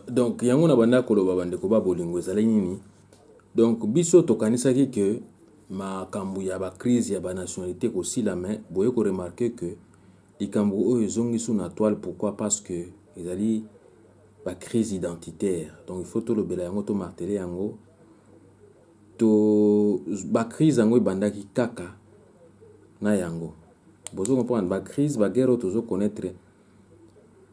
Donc yango na banda koloba bandeko ba bolingo ezali nini. Donc biso tokanisaki que makambo ya ba crise ya ba nationalité kosila mais boye ko remarquer que likambo oyo ezongi sous na toile. Pourquoi? Parce que ezali ba crise identitaire. Donc il faut to lobela yango to marteler yango to ba crise yango ebandaki kaka na yango. Bozo comprendre ba crise ba guerre tozo connaître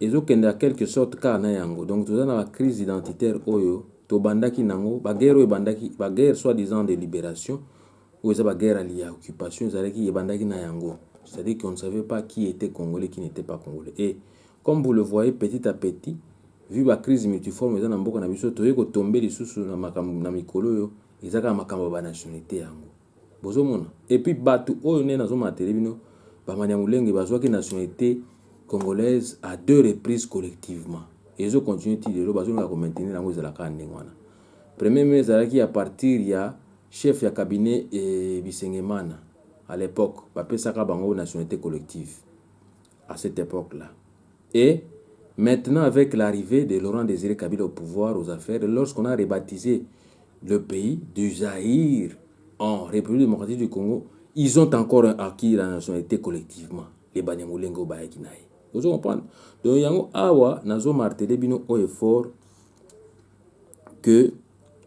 ezokende à quelque sorte ka na yango. Donc toza na ba crise identitaire oyo to bandaki nango ba guerre oyo bandaki ba guerre soi-disant de libération ou eza ba guerre alliée à occupation ezalaki ebandaki na yango. C'est-à-dire qu'on ne savait pas qui était congolais, qui n'était pas congolais. Et comme vous le voyez petit à petit, vu la crise multiforme eza na mboka na biso toye ko tomber lisusu na makambo na mikolo yo ezaka makambo ba nationalité yango. Bozomona. Et puis batu oyo ne nazo matele bino ba Banyamulenge bazwaki nationalité congolaise à 2 reprises collectivement. Et ils ont continué de maintenir la musique de la Kandengwana. Premier mai ezalaki à partir ya chef ya cabinet et Bisengemana à l'époque, bapesaka bango nationalité collective à cette époque-là. Et maintenant avec l'arrivée de Laurent Désiré Kabila au pouvoir, aux affaires, lorsqu'on a rebaptisé le pays du Zaïre en République démocratique du Congo, ils ont encore acquis la nationalité collectivement, les Banyamulenge au Bayakinaï. Vous comprenez? Donc, yango awa nazo martelé bino au effort que,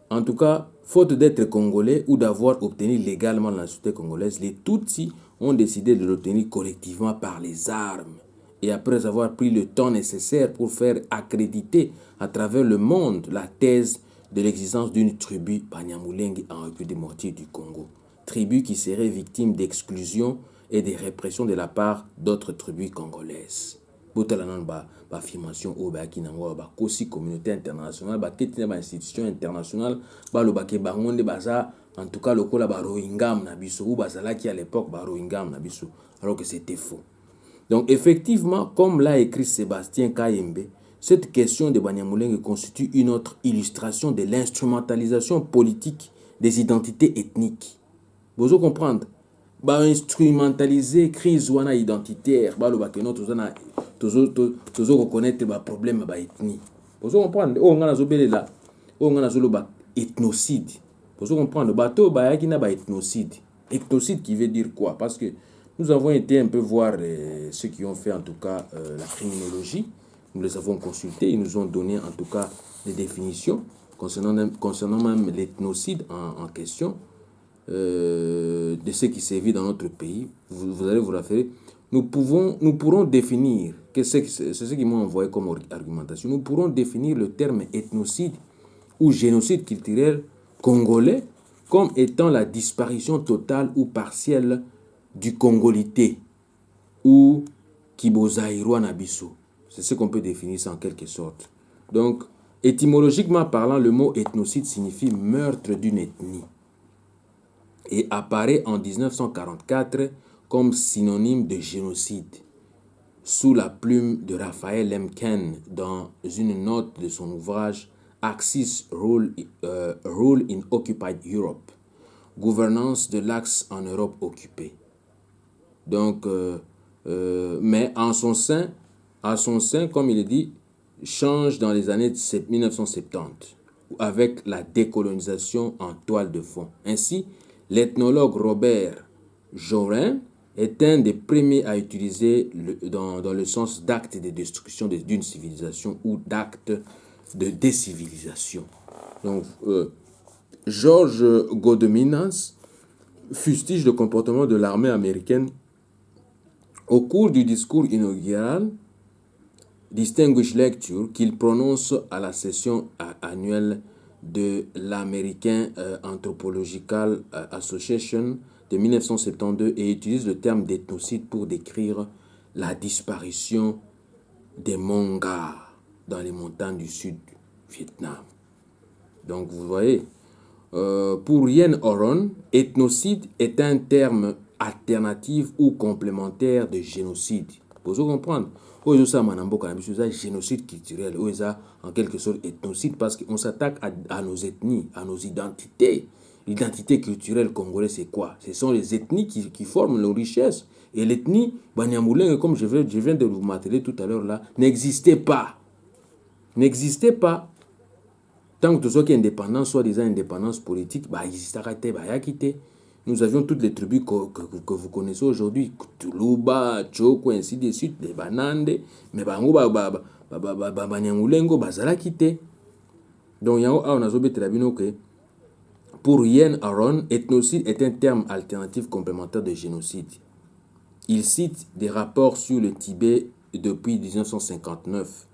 en tout cas, faute d'être congolais ou d'avoir obtenu légalement la nationalité congolaise, les Tutsis ont décidé de l'obtenir collectivement par les armes. Et après avoir pris le temps nécessaire pour faire accréditer à travers le monde la thèse de l'existence d'une tribu Banyamulenge en République démocratique du Congo. Tribu qui serait victime d'exclusion et de répression de la part d'autres tribus congolaises. Botalanan ba affirmation au ba kinango ba kosi communauté internationale ba ketina ba institution internationale ba lo ba ke bangonde baza en tout cas lokola ba Rohingya na biso ou bazalaki à l'époque ba Rohingya na biso alors que c'était faux. Donc effectivement comme l'a écrit Sébastien Kayembe, cette question de Banyamulenge constitue une autre illustration de l'instrumentalisation politique des identités ethniques. Vous comprendre? Ba instrumentaliser crise wana identitaire ba lo ba ke notre zona tozo reconnaître ba problème ba ethnie. Vous comprendre? O ngana zobelela o ngana zolo ba ethnocide. Vous comprendre? Bato ba yaki na ba ethnocide. Ethnocide qui veut dire quoi? Parce que nous avons été un peu voir ceux qui ont fait en tout cas la criminologie. Nous les avons consultés, ils nous ont donné en tout cas des définitions concernant même l'ethnocide en question. De ce qui sévit dans notre pays, vous allez vous référer. Nous pourrons définir, c'est ce qu'ils m'ont envoyé comme argumentation, nous pourrons définir le terme ethnocide ou génocide culturel congolais comme étant la disparition totale ou partielle du congolité ou kibozaïroa nabiso. C'est ce qu'on peut définir ça en quelque sorte. Donc, étymologiquement parlant, le mot ethnocide signifie meurtre d'une ethnie et apparaît en 1944 comme synonyme de génocide sous la plume de Raphaël Lemkin dans une note de son ouvrage Axis Rule in Occupied Europe, gouvernance de l'Axe en Europe occupée. Donc, mais en son sein, comme il est dit, change dans les années 1970 avec la décolonisation en toile de fond. Ainsi, l'ethnologue Robert Jorin est un des premiers à utiliser dans le sens d'acte de destruction d'une civilisation ou d'acte de décivilisation. Donc, George Godeminas fustige le comportement de l'armée américaine au cours du discours inaugural Distinguished Lecture qu'il prononce à la session annuelle de l'American Anthropological Association de 1972 et utilise le terme d'ethnocide pour décrire la disparition des Mongas dans les montagnes du sud du Vietnam. Donc vous voyez, pour Yen Oron, ethnocide est un terme alternatif ou complémentaire de génocide. Vous comprendre? Ou ça manamboka na génocide culturel, ou ça en quelque sorte ethnocide parce qu'on s'attaque à nos ethnies, à nos identités. L'identité culturelle congolaise, c'est quoi? Ce sont les ethnies qui forment nos richesses. Et l'ethnie Banyamulenge, comme je viens de vous marteler tout à l'heure là, n'existait pas. n'existait pas. Tant que soit indépendance, soi-disant indépendance politique, bah, nous avions toutes les tribus que vous connaissez aujourd'hui, Tuluba, Tchoko, ainsi de suite, les Banande, mais Banyangulengo, Bazalakite. Donc, on a zobé trabino que pour Yen Aron, ethnocide est un terme alternatif complémentaire de génocide. Il cite des rapports sur le Tibet depuis 1959,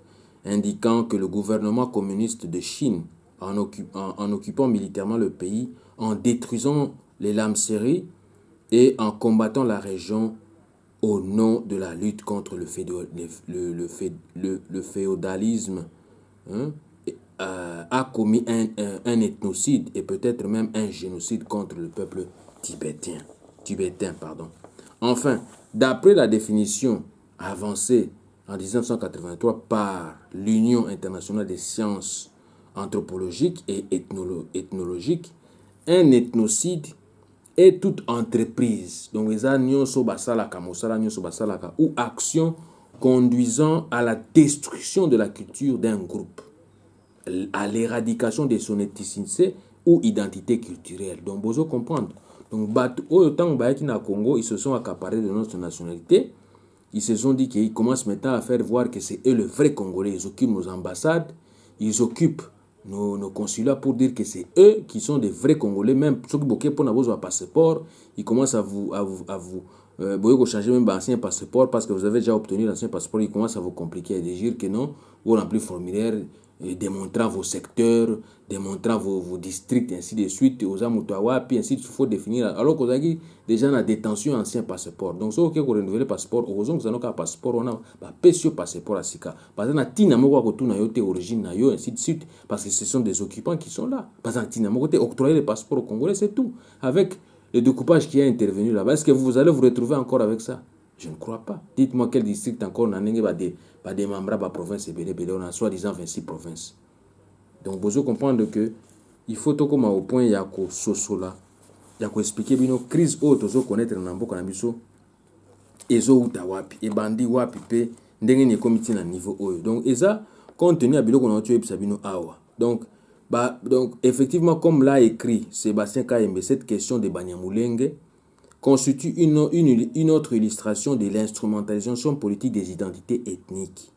indiquant que le gouvernement communiste de Chine, en occupant militairement le pays, en détruisant les Lamséries et en combattant la région au nom de la lutte contre le féodalisme, hein, a commis un ethnocide et peut-être même un génocide contre le peuple tibétain. Enfin, d'après la définition avancée en 1983 par l'Union internationale des sciences anthropologiques et ethnologiques, un ethnocide est toute entreprise donc ou action conduisant à la destruction de la culture d'un groupe, à l'éradication de son ethnicité ou identité culturelle. Donc, vous comprendre. Donc, autant que na Congo, ils se sont accaparés de notre nationalité. Ils se sont dit qu'ils commencent maintenant à faire voir que c'est eux le vrai Congolais. Ils occupent nos ambassades, ils occupent nos consulats pour dire que c'est eux qui sont des vrais Congolais. Même ceux qui pour avoir un passeport, ils commencent à vous changer même l'ancien passeport parce que vous avez déjà obtenu l'ancien passeport. Ils commencent à vous compliquer et dire que non, vous remplissez le formulaire démontrant vos secteurs, démontrant vos districts, ainsi de suite, aux Amutawa, puis ainsi de suite, il faut définir. Alors que vous avez déjà en détention ancien passeport. Donc, si vous avez renouvelé le passeport, heureusement que vous avez un passeport, on a un passeport à Sika. Parce que Tina Moko Kotu na yote origine na yo, ainsi de suite, parce que ce sont des occupants qui sont là. Parce que Tina Moko octroyer le passeport au Congolais, c'est tout. Avec le découpage qui est intervenu là-bas, est-ce que vous allez vous retrouver encore avec ça? Je ne crois pas. Dites-moi quel district encore n'a pas des membres de la province et on a soi-disant 26 provinces. Donc, vous comprendre que il faut tout comme au point, il y a que sosola, il y a que expliquer bien crise haute, vous connaître dans beaucoup d'ambition, et zo utawapi, et bandi wapi pe, ndenge ni comité na niveau haut. Donc, et ça, compte tenu à bilo qu'on a tué Sabino Awa. Donc, effectivement, comme l'a écrit Sébastien Kayembe, cette question de Banyamulenge constitue une autre illustration de l'instrumentalisation politique des identités ethniques.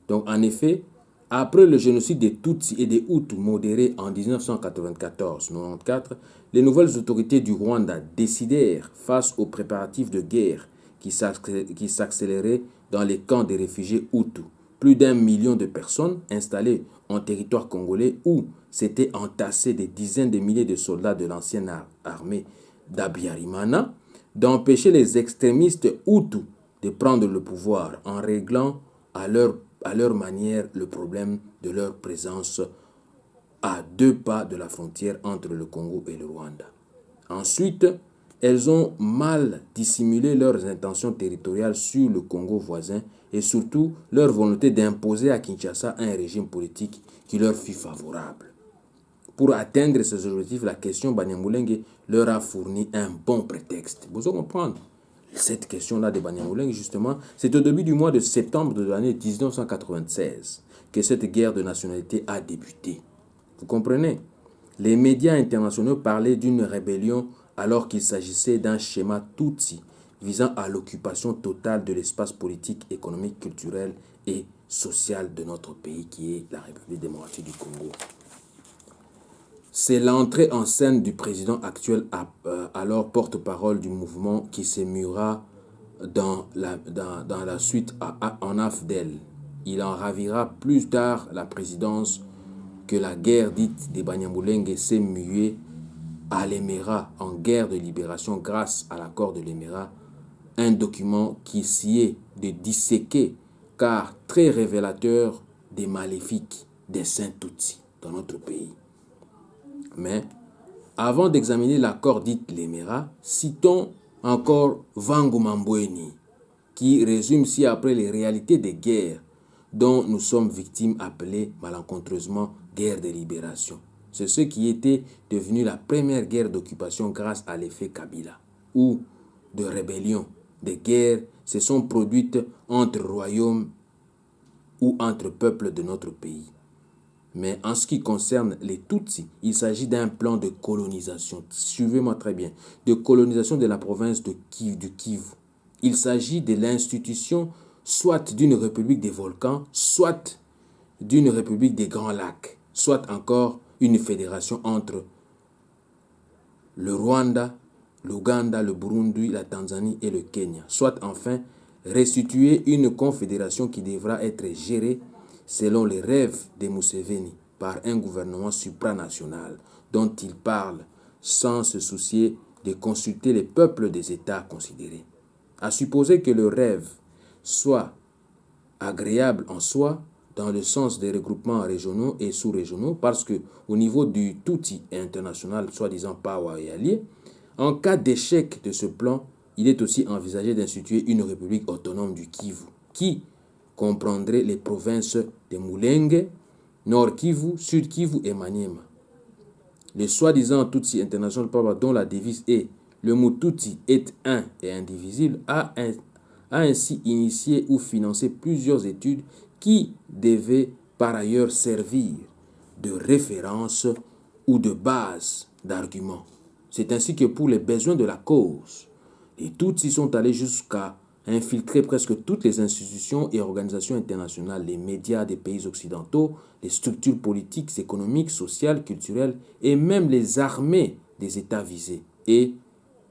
Donc, en effet, après le génocide des Tutsis et des Hutus modérés en 1994-94, les nouvelles autorités du Rwanda décidèrent, face aux préparatifs de guerre qui s'accéléraient dans les camps des réfugiés Hutus, plus d'1 million de personnes installées en territoire congolais où s'étaient entassés des dizaines de milliers de soldats de l'ancienne armée d'Abiyarimana, d'empêcher les extrémistes Hutus de prendre le pouvoir en réglant à leur manière le problème de leur présence à 2 pas de la frontière entre le Congo et le Rwanda. Ensuite, elles ont mal dissimulé leurs intentions territoriales sur le Congo voisin et surtout leur volonté d'imposer à Kinshasa un régime politique qui leur fut favorable. Pour atteindre ces objectifs, la question Banyamulenge leur a fourni un bon prétexte. Vous comprenez? Cette question-là de Banyamulenge, justement, c'est au début du mois de septembre de l'année 1996 que cette guerre de nationalité a débuté. Vous comprenez? Les médias internationaux parlaient d'une rébellion alors qu'il s'agissait d'un schéma Tutsi visant à l'occupation totale de l'espace politique, économique, culturel et social de notre pays qui est la République démocratique du Congo. C'est l'entrée en scène du président actuel, alors porte-parole du mouvement, qui s'émuera dans la suite en AFDEL. Il en ravira plus tard la présidence que la guerre dite des Banyamulenge s'est muée à l'Émirat en guerre de libération grâce à l'accord de l'Émirat, un document qui s'y est de disséquer car très révélateur des maléfiques des Saints Tutsis dans notre pays. Mais avant d'examiner l'accord dit l'Émirat, citons encore Vangu Mambweni, qui résume ci-après les réalités des guerres dont nous sommes victimes appelées malencontreusement guerre de libération. C'est ce qui était devenu la première guerre d'occupation grâce à l'effet Kabila, ou de rébellion. Des guerres se sont produites entre royaumes ou entre peuples de notre pays. Mais en ce qui concerne les Tutsis, il s'agit d'un plan de colonisation. Suivez-moi très bien. De colonisation de la province du Kivu. Il s'agit de l'institution soit d'une république des volcans, soit d'une république des grands lacs, soit encore une fédération entre le Rwanda, l'Ouganda, le Burundi, la Tanzanie et le Kenya. Soit enfin restituer une confédération qui devra être gérée selon les rêves de Museveni par un gouvernement supranational dont il parle sans se soucier de consulter les peuples des États considérés. À supposer que le rêve soit agréable en soi, dans le sens des regroupements régionaux et sous-régionaux, parce que au niveau du Tutsi international, soi-disant Pawa et alliés, en cas d'échec de ce plan, il est aussi envisagé d'instituer une république autonome du Kivu, qui comprendrait les provinces de Mulenge, Nord Kivu, Sud Kivu et Maniema. Le soi-disant Tutsi International Power, dont la devise est le mot Tutsi est un et indivisible, a ainsi initié ou financé plusieurs études qui devaient par ailleurs servir de référence ou de base d'argument. C'est ainsi que pour les besoins de la cause, les Tutsis sont allés jusqu'à infiltrer presque toutes les institutions et organisations internationales, les médias des pays occidentaux, les structures politiques, économiques, sociales, culturelles et même les armées des États visés. Et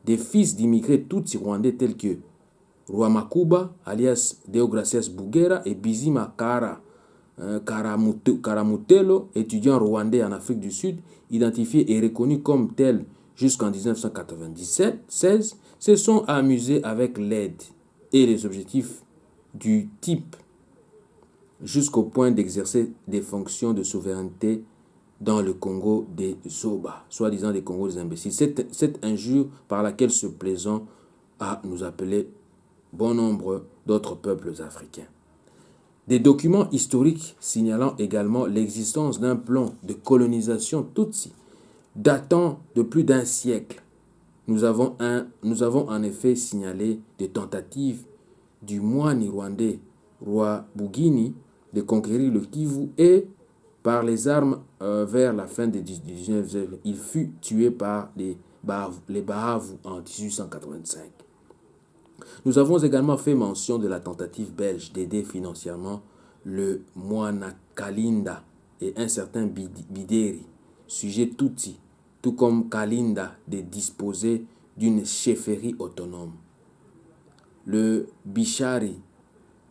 des fils d'immigrés Tutsis rwandais tels que Rwamakuba, alias Deogracias Bugera, et Bizima Karamutelo, étudiant rwandais en Afrique du Sud, identifié et reconnu comme tel jusqu'en 1996, se sont amusés avec l'aide et les objectifs du type jusqu'au point d'exercer des fonctions de souveraineté dans le Congo des Zoba, soi-disant des Congos des imbéciles. Cette injure par laquelle se plaisant à nous appeler bon nombre d'autres peuples africains. Des documents historiques signalant également l'existence d'un plan de colonisation Tutsi datant de plus d'un siècle. Nous avons en effet signalé des tentatives du moine rwandais Rwabugini de conquérir le Kivu et par les armes vers la fin du 19e siècle. Il fut tué par les Bahavu en 1885. Nous avons également fait mention de la tentative belge d'aider financièrement le moine Kalinda et un certain Bideri, sujet Tutsi, tout comme Kalinda, de disposer d'une chefferie autonome. Le Bishari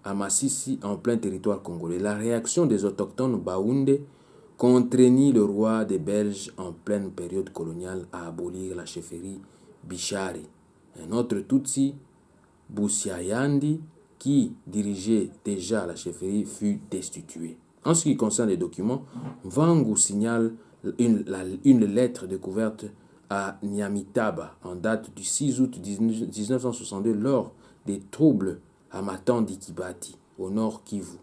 à Massissi, en plein territoire congolais. La réaction des autochtones Baoundé contraignit le roi des Belges en pleine période coloniale à abolir la chefferie Bishari. Un autre Tutsi, Boussiayandi, qui dirigeait déjà la chefferie, fut destitué. En ce qui concerne les documents, Vangu signale une lettre découverte à Nyamitaba en date du 6 août 1962 lors des troubles à Matandi-Kibati, au nord Kivu.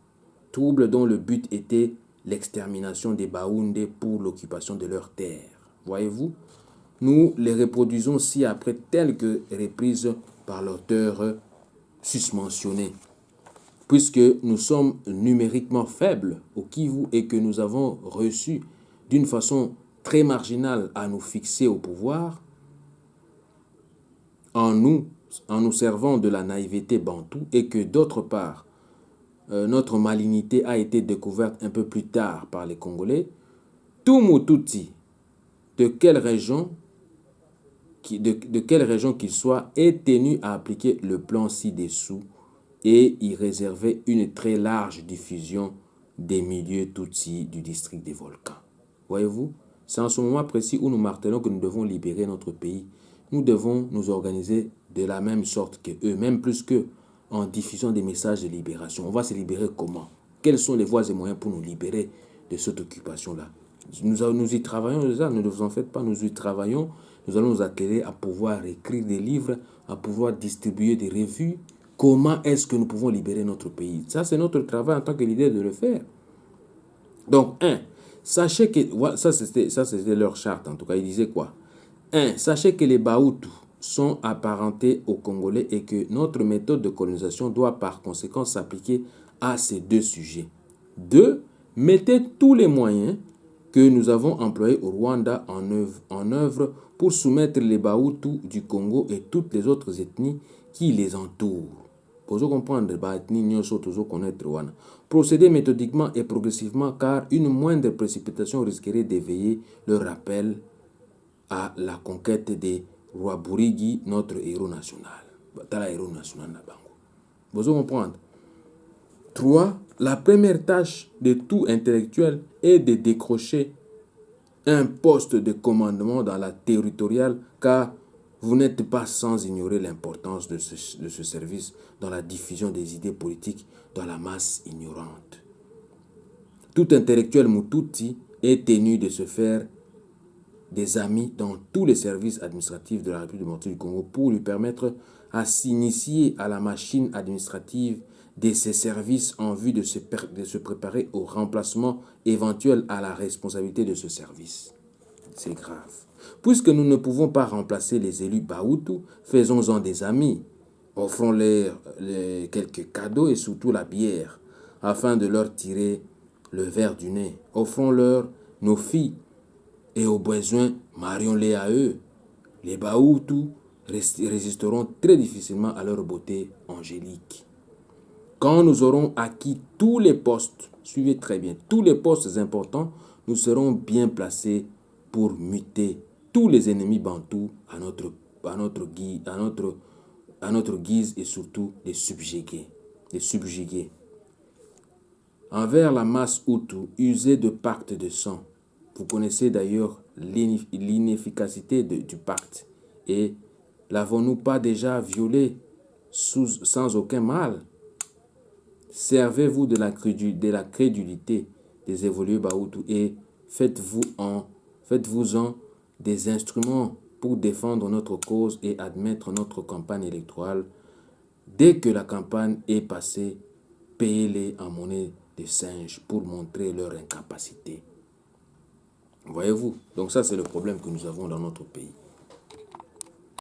Troubles dont le but était l'extermination des Baoundés pour l'occupation de leurs terres. Voyez-vous, nous les reproduisons ci-après telles que reprises par l'auteur susmentionné. Puisque nous sommes numériquement faibles au Kivu et que nous avons reçu d'une façon très marginale à nous fixer au pouvoir, en nous servant de la naïveté bantoue, et que d'autre part, notre malignité a été découverte un peu plus tard par les Congolais, tout Mututsi, de quelle région qu'il soit, est tenu à appliquer le plan ci-dessous et y réserver une très large diffusion des milieux Tutsi du district des volcans. Voyez-vous, c'est en ce moment précis où nous martelons que nous devons libérer notre pays. Nous devons nous organiser de la même sorte que eux, même plus qu'eux, en diffusant des messages de libération. On va se libérer comment? Quelles sont les voies et moyens pour nous libérer de cette occupation-là? Nous y travaillons déjà, ne vous en faites pas, nous y travaillons. Nous allons nous atteler à pouvoir écrire des livres, à pouvoir distribuer des revues. Comment est-ce que nous pouvons libérer notre pays? Ça, c'est notre travail en tant que leader de le faire. Donc, sachez que, ça c'était leur charte en tout cas, ils disaient quoi? Sachez que les Bahutus sont apparentés aux Congolais et que notre méthode de colonisation doit par conséquent s'appliquer à ces deux sujets. 2. Mettez tous les moyens que nous avons employés au Rwanda en œuvre pour soumettre les Bahutus du Congo et toutes les autres ethnies qui les entourent. Pour comprendre, procéder méthodiquement et progressivement car une moindre précipitation risquerait d'éveiller le rappel à la conquête des rois Burigi, notre héros national. Vous comprendre. 3. La première tâche de tout intellectuel est de décrocher un poste de commandement dans la territoriale car vous n'êtes pas sans ignorer l'importance de ce service dans la diffusion des idées politiques dans la masse ignorante. Tout intellectuel Mututi est tenu de se faire des amis dans tous les services administratifs de la République démocratique du Congo pour lui permettre à s'initier à la machine administrative de ces services en vue de se préparer au remplacement éventuel à la responsabilité de ce service. C'est grave. Puisque nous ne pouvons pas remplacer les élus Bahutu, faisons-en des amis. Offrons-leur quelques cadeaux et surtout la bière, afin de leur tirer le verre du nez. Offrons-leur nos filles et au besoin, marions-les à eux. Les Bahutus résisteront très difficilement à leur beauté angélique. Quand nous aurons acquis tous les postes, suivez très bien, tous les postes importants, nous serons bien placés pour muter tous les ennemis bantous à notre guise et surtout les subjuguer. Envers la masse Hutu, usée de pacte de sang. Vous connaissez d'ailleurs l'inefficacité du pacte. Et l'avons-nous pas déjà violé sans aucun mal? Servez-vous de la crédulité des évolués Bahutu et faites-vous-en des instruments pour défendre notre cause et admettre notre campagne électorale. Dès que la campagne est passée, payez-les en monnaie de singe pour montrer leur incapacité. Voyez-vous? Donc ça, c'est le problème que nous avons dans notre pays.